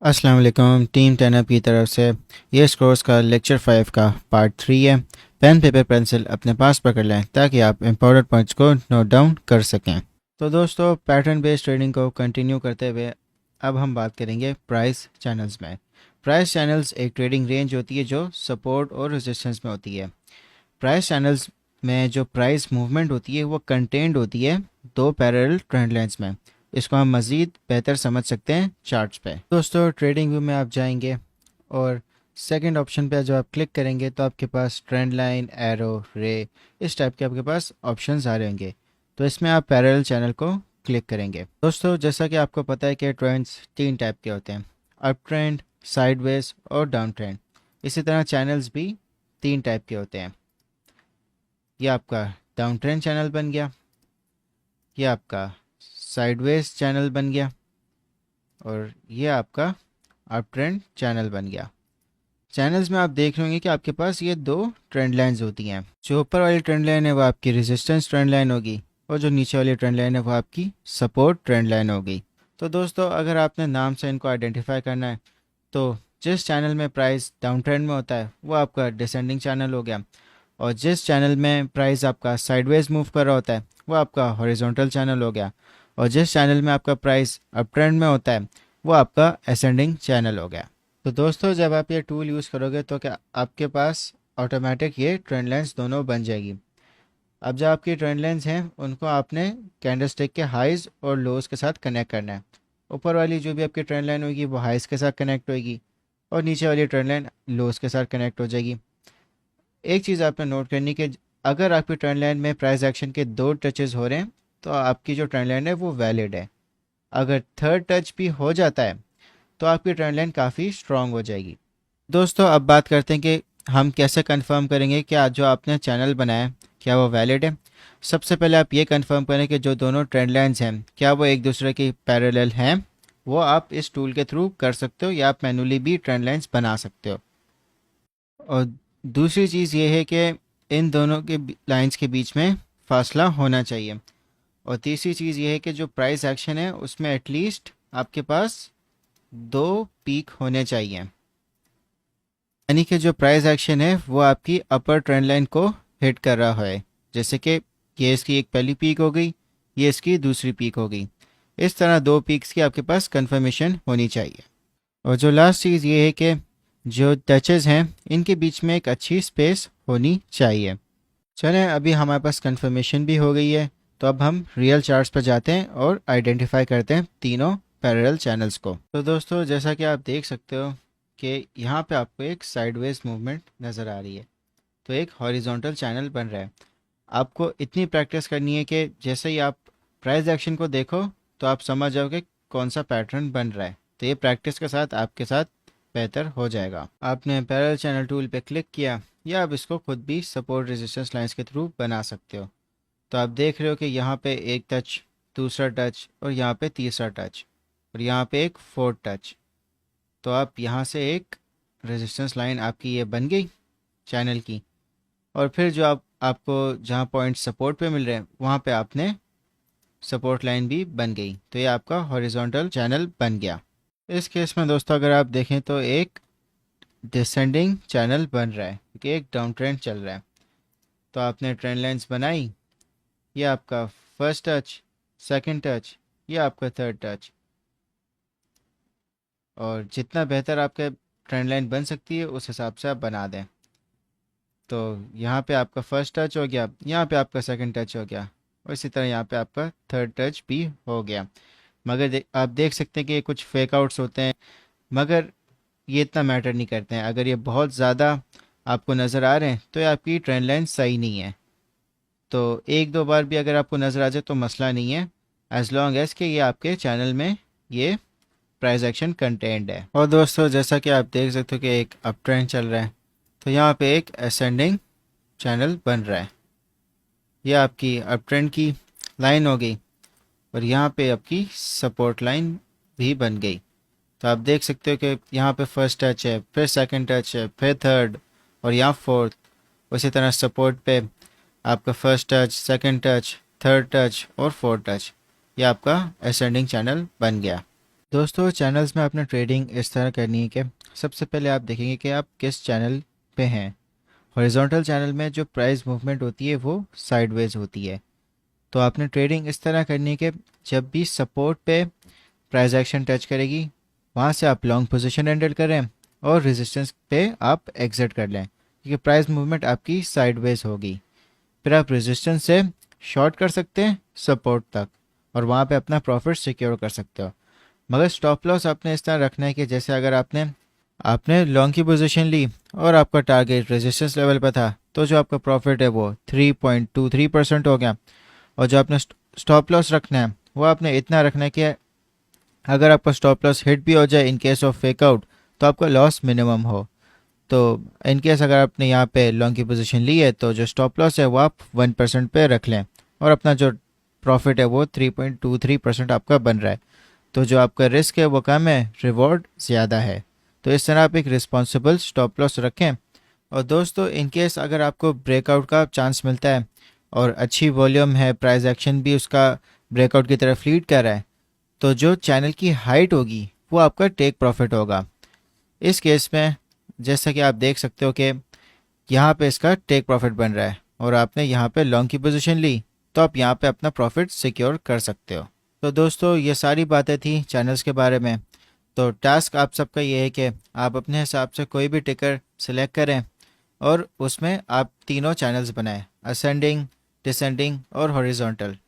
अस्सलाम वालेकुम। टीम 10 की तरफ से ये कोर्स का लेक्चर 5 का पार्ट 3 है। पेन पेपर पेंसिल अपने पास पकड़ लें ताकि आप इम्पोर्टेंट पॉइंट्स को नोट डाउन कर सकें। तो दोस्तों, पैटर्न बेस्ड ट्रेडिंग को कंटिन्यू करते हुए अब हम बात करेंगे प्राइस चैनल्स में। प्राइस चैनल्स एक ट्रेडिंग रेंज होती है जो सपोर्ट और रेजिस्टेंस में होती है। प्राइस चैनल्स में जो प्राइस मूवमेंट होती है वो कंटेंड होती है दो पैरेलल ट्रेंड लाइंस में। इसको हम मज़ीद बेहतर समझ सकते हैं चार्ट्स पे। दोस्तों, ट्रेडिंग व्यू में आप जाएंगे और सेकंड ऑप्शन पे जो आप क्लिक करेंगे तो आपके पास ट्रेंड लाइन, एरो, रे, इस टाइप के आपके पास ऑप्शंस आ रहे होंगे। तो इसमें आप पैरेलल चैनल को क्लिक करेंगे। दोस्तों, जैसा कि आपको पता है कि ट्रेंड्स तीन टाइप के होते हैं, अप ट्रेंड, साइडवेज और डाउन ट्रेंड। इसी तरह चैनल्स भी तीन टाइप के होते हैं। ये आपका डाउन ट्रेंड चैनल बन गया, ये आपका साइडवेज चैनल बन गया और ये आपका अप ट्रेंड चैनल बन गया। चैनल्स में आप देख रहे होंगे कि आपके पास ये दो ट्रेंड लाइंस होती हैं। जो ऊपर वाली ट्रेंड लाइन है वो आपकी रेजिस्टेंस ट्रेंड लाइन होगी और जो नीचे वाली ट्रेंड लाइन है वो आपकी सपोर्ट ट्रेंड लाइन होगी। तो दोस्तों, अगर आपने नाम से इनको आइडेंटिफाई करना है तो जिस चैनल में प्राइस डाउन ट्रेंड में होता है वो आपका डिसेंडिंग चैनल हो गया, और जिस चैनल में प्राइस आपका साइडवेज मूव कर रहा होता है वो आपका हॉरिजॉन्टल चैनल हो गया, और जिस चैनल में आपका प्राइस अप ट्रेंड में होता है वो आपका असेंडिंग चैनल हो गया। तो दोस्तों, जब आप ये टूल यूज़ करोगे तो क्या आपके पास ऑटोमेटिक ये ट्रेंड लाइंस दोनों बन जाएगी। अब जो आपकी ट्रेंड लाइंस हैं उनको आपने कैंडलस्टिक के हाइज और लोज के साथ कनेक्ट करना है। ऊपर वाली जो भी आपकी ट्रेंड लाइन होगी वो हाइज के साथ कनेक्ट होगी और नीचे वाली ट्रेंड लाइन लोज के साथ कनेक्ट हो जाएगी। एक चीज़ आपने नोट करनी कि अगर आपकी ट्रेंड लाइन में प्राइस एक्शन के दो टचेस हो रहे हैं तो आपकी जो ट्रेंड लाइन है वो वैलिड है। अगर थर्ड टच भी हो जाता है तो आपकी ट्रेंड लाइन काफ़ी स्ट्रांग हो जाएगी। दोस्तों, अब बात करते हैं कि हम कैसे कंफर्म करेंगे कि आज जो आपने चैनल बनाया है क्या वो वैलिड है। सबसे पहले आप ये कंफर्म करें कि जो दोनों ट्रेंड लाइंस हैं क्या वो एक दूसरे की पैरेलल हैं। वो आप इस टूल के थ्रू कर सकते हो या आप मैनुअली भी ट्रेंड लाइंस बना सकते हो। और दूसरी चीज़ ये है कि इन दोनों के लाइंस के बीच में फासला होना चाहिए। और तीसरी चीज़ ये है कि जो प्राइस एक्शन है उसमें एटलीस्ट आपके पास दो पीक होने चाहिए, यानी कि जो प्राइस एक्शन है वो आपकी अपर ट्रेंड लाइन को हिट कर रहा है। जैसे कि ये इसकी एक पहली पीक हो गई, ये इसकी दूसरी पीक हो गई। इस तरह दो पीक्स की आपके पास कंफर्मेशन होनी चाहिए। और जो लास्ट चीज़ ये है कि जो टचेस हैं इनके बीच में एक अच्छी स्पेस होनी चाहिए। चलें, अभी हमारे पास कंफर्मेशन भी हो गई है तो अब हम रियल चार्ट्स पर जाते हैं और आइडेंटिफाई करते हैं तीनों पैरेलल चैनल्स को। तो दोस्तों, जैसा कि आप देख सकते हो कि यहाँ पे आपको एक साइडवेज मूवमेंट नज़र आ रही है, तो एक हॉरिजॉन्टल चैनल बन रहा है। आपको इतनी प्रैक्टिस करनी है कि जैसे ही आप प्राइस एक्शन को देखो तो आप समझ जाओ कि कौन सा पैटर्न बन रहा है। तो ये प्रैक्टिस के साथ आपके साथ बेहतर हो जाएगा। आपने पैरेलल चैनल टूल पे क्लिक किया या आप इसको खुद भी सपोर्ट रेजिस्टेंस लाइंस के थ्रू बना सकते हो। तो आप देख रहे हो कि यहाँ पे एक टच, दूसरा टच और यहाँ पे तीसरा टच और यहाँ पे एक फोर्थ टच। तो आप यहाँ से एक रेजिस्टेंस लाइन आपकी ये बन गई चैनल की, और फिर जो आपको जहाँ पॉइंट सपोर्ट पे मिल रहे हैं वहाँ पे आपने सपोर्ट लाइन भी बन गई। तो ये आपका हॉरिजॉन्टल चैनल बन गया। इस केस में दोस्तों अगर आप देखें तो एक डिसेंडिंग चैनल बन रहा है क्योंकि एक डाउन ट्रेंड चल रहा है। तो आपने ट्रेंड लाइंस बनाई, ये आपका फर्स्ट टच, सेकंड टच, ये आपका थर्ड टच। और जितना बेहतर आपके ट्रेंड लाइन बन सकती है उस हिसाब से आप बना दें। तो यहाँ पे आपका फर्स्ट टच हो गया, यहाँ पे आपका सेकंड टच हो गया और इसी तरह यहाँ पे आपका थर्ड टच भी हो गया। मगर आप देख सकते हैं कि ये कुछ फेक आउट्स होते हैं, मगर ये इतना मैटर नहीं करते हैं। अगर ये बहुत ज़्यादा आपको नज़र आ रहे हैं तो ये आपकी ट्रेंड लाइन सही नहीं है। तो एक दो बार भी अगर आपको नज़र आ जाए तो मसला नहीं है, एज लॉन्ग एज कि ये आपके चैनल में ये प्राइस एक्शन कंटेंट है। और दोस्तों, जैसा कि आप देख सकते हो कि एक अप ट्रेंड चल रहा है तो यहाँ पे एक असेंडिंग चैनल बन रहा है। ये आपकी अप ट्रेंड की लाइन हो गई और यहाँ पे आपकी सपोर्ट लाइन भी बन गई। तो आप देख सकते हो कि यहाँ पे फर्स्ट टच है, फिर सेकंड टच है, फिर थर्ड और यहाँ फोर्थ। उसी तरह सपोर्ट पे आपका first touch, second touch, third touch और फोर्थ टच। ये आपका असेंडिंग चैनल बन गया। दोस्तों चैनल्स में अपना ट्रेडिंग इस तरह करनी है कि सबसे पहले आप देखेंगे कि आप किस चैनल पे हैं। हॉरिजॉन्टल चैनल में जो प्राइस मूवमेंट होती है वो साइडवेज होती है। तो आपने ट्रेडिंग इस तरह करनी है कि जब भी सपोर्ट पे प्राइस एक्शन टच करेगी वहाँ से आप लॉन्ग पोजीशन एंटर करें और रेजिस्टेंस पे आप एग्जिट कर लें, क्योंकि प्राइस मूवमेंट आपकी साइडवेज होगी। फिर आप रेजिस्टेंस से शॉर्ट कर सकते हैं सपोर्ट तक और वहाँ पे अपना प्रॉफिट सिक्योर कर सकते हो। मगर स्टॉप लॉस आपने इस तरह रखना है कि जैसे अगर आपने आपने लॉन्ग की पोजीशन ली और आपका टारगेट रेजिस्टेंस लेवल पर था, तो जो आपका प्रॉफिट है वो 3.23% हो गया। और जो आपने स्टॉप लॉस रखना है वो आपने इतना रखना है कि अगर आपका स्टॉप लॉस हिट भी हो जाए इन केस ऑफ फेकआउट, तो आपका लॉस मिनिमम हो। तो इन केस अगर आपने यहाँ पे लॉन्ग की पोजीशन ली है तो जो स्टॉप लॉस है वो आप 1% पे रख लें और अपना जो प्रॉफिट है वो 3.23% आपका बन रहा है। तो जो आपका रिस्क है वो कम है, रिवॉर्ड ज़्यादा है। तो इस तरह आप एक रिस्पॉन्सिबल स्टॉप लॉस रखें। और दोस्तों इन केस अगर आपको ब्रेकआउट का चांस मिलता है और अच्छी वॉल्यूम है, प्राइस एक्शन भी उसका ब्रेकआउट की तरफ लीड कर रहा है, तो जो चैनल की हाइट होगी वो आपका टेक प्रॉफिट होगा। इस केस में जैसा कि आप देख सकते हो कि यहाँ पे इसका टेक प्रॉफिट बन रहा है और आपने यहाँ पे लॉन्ग की पोजीशन ली, तो आप यहाँ पे अपना प्रॉफिट सिक्योर कर सकते हो। तो दोस्तों ये सारी बातें थी चैनल्स के बारे में। तो टास्क आप सबका ये है कि आप अपने हिसाब से कोई भी टिकर सिलेक्ट करें और उसमें आप तीनों चैनल्स बनाएं, असेंडिंग, डिसेंडिंग और हॉरिजॉन्टल।